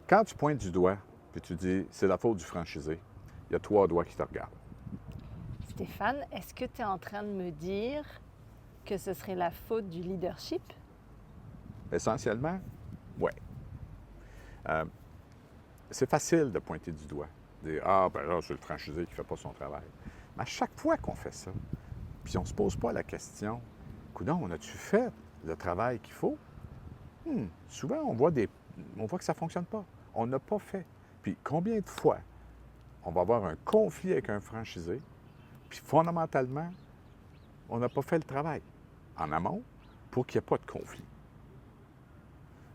Quand tu pointes du doigt, puis tu dis c'est la faute du franchisé, il y a 3 doigts qui te regardent. Stéphane, est-ce que tu es en train de me dire que ce serait la faute du leadership? Essentiellement, oui. C'est facile de pointer du doigt. De dire ah, ben là, c'est le franchisé qui ne fait pas son travail. Mais à chaque fois qu'on fait ça, puis on ne se pose pas la question, coudonc, on a-tu fait le travail qu'il faut? Souvent, on voit que ça ne fonctionne pas. On n'a pas fait. Puis combien de fois on va avoir un conflit avec un franchisé, puis fondamentalement, on n'a pas fait le travail en amont pour qu'il n'y ait pas de conflit.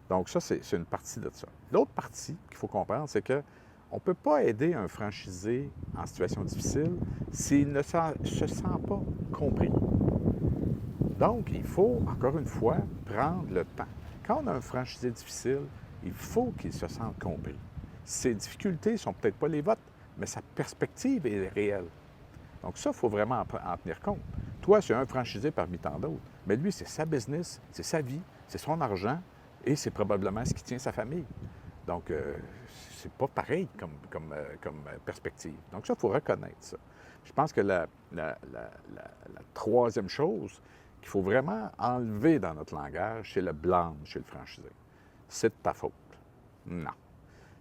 Donc ça, c'est une partie de ça. L'autre partie qu'il faut comprendre, c'est qu'on ne peut pas aider un franchisé en situation difficile s'il ne se sent pas compris. Donc, il faut, encore une fois, prendre le temps. Quand on a un franchisé difficile, il faut qu'il se sente compris. Ses difficultés ne sont peut-être pas les vôtres, mais sa perspective est réelle. Donc ça, il faut vraiment en tenir compte. Toi, c'est un franchisé parmi tant d'autres, mais lui, c'est sa business, c'est sa vie, c'est son argent et c'est probablement ce qui tient sa famille. Donc, c'est pas pareil comme perspective. Donc ça, il faut reconnaître ça. Je pense que la troisième chose qu'il faut vraiment enlever dans notre langage, c'est le blâme chez le franchisé. C'est de ta faute. Non.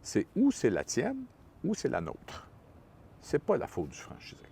C'est ou c'est la tienne ou c'est la nôtre. C'est pas la faute du franchisé.